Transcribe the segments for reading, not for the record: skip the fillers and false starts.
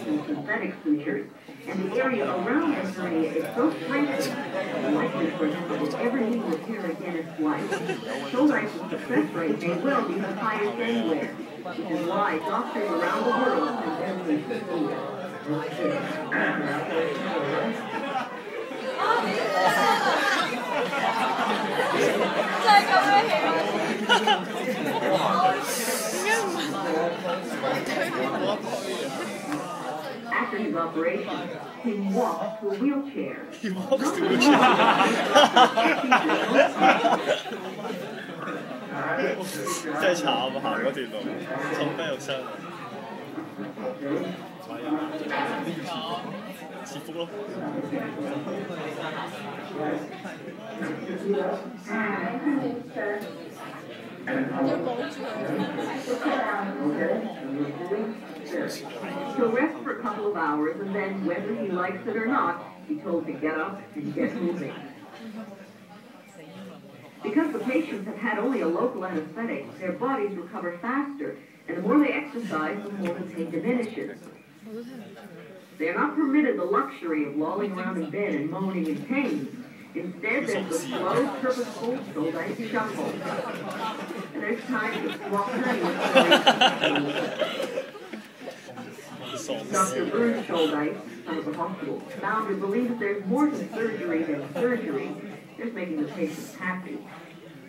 artificial synthetic sutures, and the area around the hernia is so strengthened, likely for him will ever need repair again in his life. Shouldice's success rate may well be the highest anywhere, which is why doctors around the world send their patients here. After his operation, he walked to a wheelchair. He walks to a wheelchair. 真係慘啊！行嗰段路，重低又傷。切腹咯。He'll rest for a couple of hours, and then, whether he likes it or not, be told to get up and get moving. Because the patients have had only a local anesthetic, their bodies recover faster, and the more they exercise, the more the pain diminishes. They are not permitted the luxury of lolling around in bed and moaning in pain. Instead, there's the slow, purposeful Shouldice shuffle. And there's time to walk Dr. Bruce Shouldice, son of the hospital founder, believes there's more to surgery than surgery. Just making the patients happy.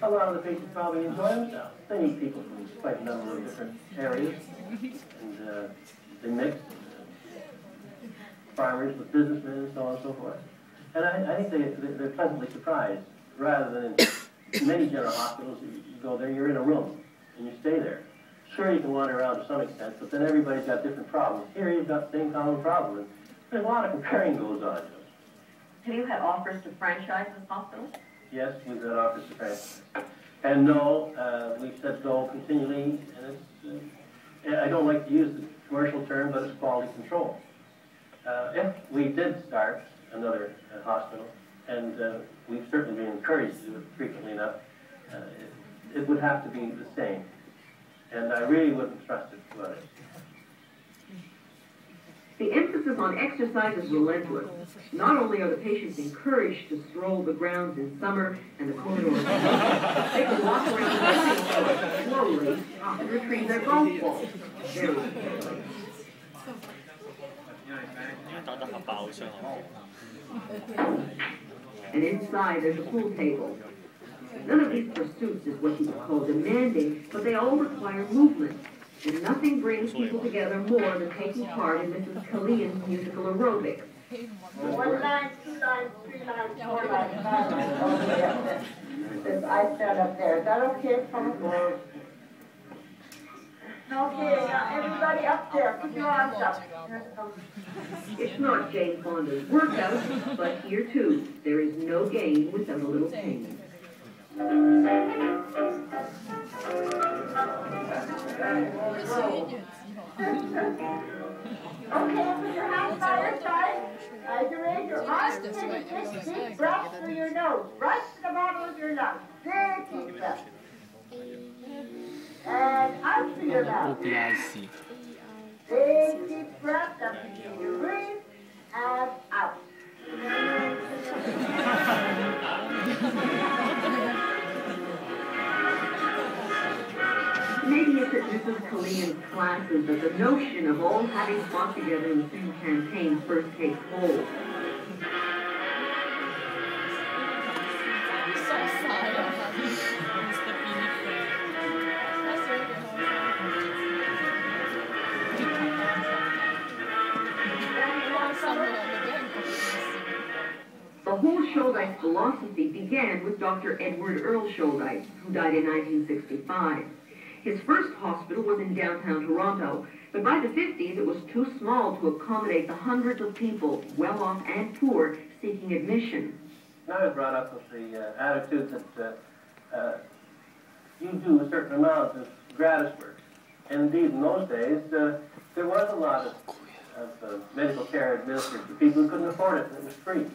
A lot of the patients probably enjoy themselves. They meet people from quite a number of different areas, and they mix farmers with businessmen and so on and so forth. And I think they're pleasantly surprised, rather than in many general hospitals, you go there, you're in a room, and you stay there. Sure, you can wander around to some extent, but then everybody's got different problems. Here, you've got the same common problem, and there's a lot of comparing goes on. Have you had offers to franchise this hospital? Yes, we've had offers to franchise. And no, we've said go continually, and it's, I don't like to use the commercial term, but it's quality control. If we did start another hospital, and we've certainly been encouraged to do it frequently enough, it would have to be the same. And I really wouldn't trust it to others. The emphasis on exercise is relentless. Not only are the patients encouraged to stroll the grounds in summer and the corridors, they can walk around the building slowly and retrieve their golf balls very slowly. And inside there's a pool table. None of these pursuits is what you would call demanding, but they all require movement. And nothing brings people together more than taking part in Mrs. Killian's musical aerobics. 1 line, 2 lines, 3 lines, 4 lines, 5 lines, all the way up there. I stand up there. Is that okay? Come on. Okay, now everybody up there, put your arms up. It's not Jane Fonda's workout, but here too, there is no gain without a little pain. Okay, put your hands by your side. As you raise your arms, take a deep breath through your nose, right to the bottom of your lungs. Big deep breath. And out through your mouth. Big deep breath up until you breathe, and out. Maybe it's at Mrs. Killian's classes that the notion of all having fought together in the same campaign first takes hold. The whole Shouldice philosophy began with Dr. Edward Earl Shouldice, who died in 1965. His first hospital was in downtown Toronto, but by the 50s it was too small to accommodate the hundreds of people, well-off and poor, seeking admission. I was brought up with the attitude that you do a certain amount of gratis work. And indeed, in those days, there was a lot of medical care administered to people who couldn't afford it, and it was free.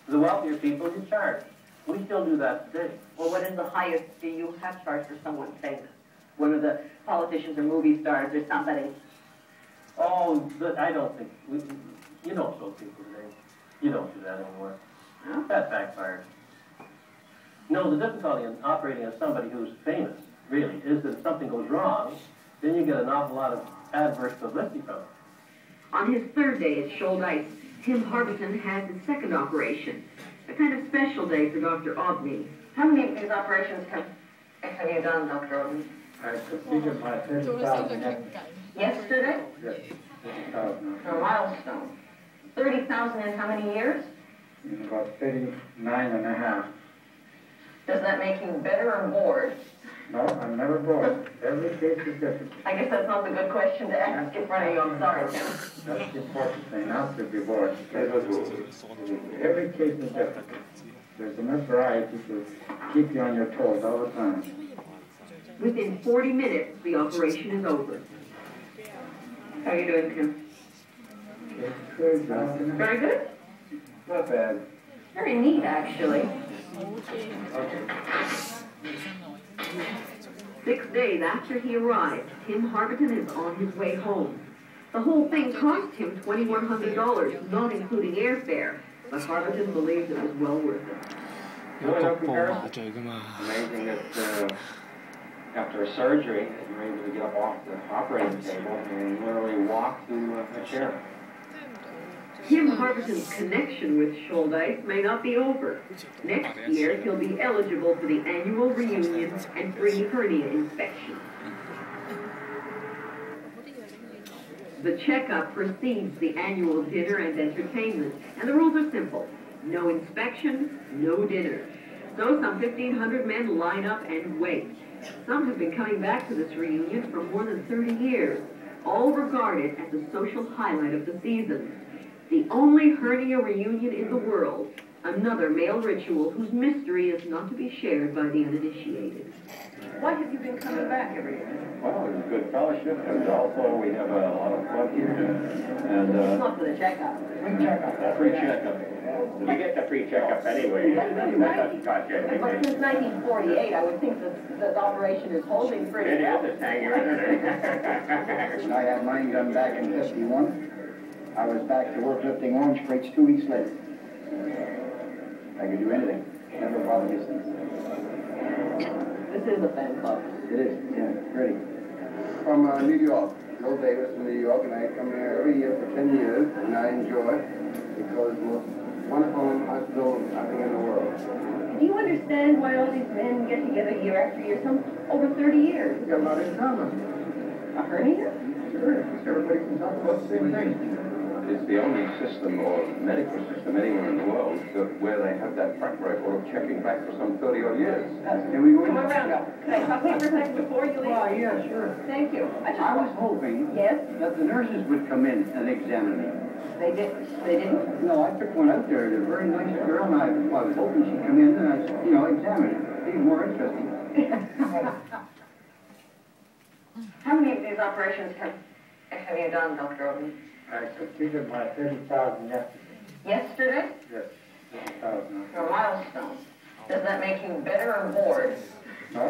The wealthier people, you charge. We still do that today. Well, what is the highest fee you have charged for someone famous? One of the politicians or movie stars or somebody? Oh, I don't think, you don't show people today. You don't do that anymore. That backfired. No, the difficulty in operating on somebody who's famous, really, is that if something goes wrong, then you get an awful lot of adverse publicity from it. On his third day at Shouldice, Tim Harberton had his second operation, a kind of special day for Dr. Obney. How many of these operations have you done, Dr. Obney? I completed my 30,000 Yesterday? Yes, 30,000. A milestone. 30,000 in how many years? In about 39 and a half. Does that make you better or bored? No, I'm never bored. Every case is different. I guess that's not the good question to ask in front of you. I'm sorry, Tim. That's the important thing, not to be bored. Every case is different. There's enough variety to keep you on your toes all the time. Within 40 minutes, the operation is over. How are you doing, Tim? It's good. Very good? Not bad. Very neat, actually. 6 days after he arrived, Tim Harberton is on his way home. The whole thing cost him $2,100, not including airfare, but Harberton believes it was well worth it. 有局部麻醉㗎嘛。 Amazing that after a surgery, you're able to get up off the operating table and literally walk to a chair. Tim Harberton's connection with Shouldice may not be over. Next year, he'll be eligible for the annual reunion and free hernia inspection. The checkup precedes the annual dinner and entertainment, and the rules are simple. No inspection, no dinner. So some 1,500 men line up and wait. Some have been coming back to this reunion for more than 30 years, all regarded as a social highlight of the season. The only hernia reunion in the world, another male ritual whose mystery is not to be shared by the uninitiated. Why have you been coming back every year? Well, it's good fellowship, and also we have a lot of fun here. And It's not for the checkup. free checkup. You get the free checkup anyway. That doesn't cost you anything. But since 1948, I would think that the operation is holding pretty well. It is, it's hanging right there. When I had mine done back in 51, I was back to work lifting orange crates 2 weeks later. I could do anything. Never bothered me since. This is a fan club. It is, yeah, pretty. From New York, Bill Davis from New York, and I come here every year for 10 years, and I enjoy it because it's the most wonderful hospital, I think, in the world. Do you understand why all these men get together year after year, some over 30 years? We've got a lot in common. A hernia? Sure, because everybody can talk about the same thing. It's the only system or medical system anywhere in the world where they have that track record of checking back for some 30-odd years. Can we go in? Come around. Can I talk to you for a second before you leave? Oh, yeah, sure. Thank you. I was hoping Yes? that the nurses would come in and examine me. They did. They didn't? No, I took one out there, a very nice girl, and I was hoping she'd come in and, examine it. Be more interesting. How many of these operations have you done, Dr. Obney? I completed my 30,000 yesterday. Yesterday? Yes, 30,000. A milestone. Does that make you better or bored? No,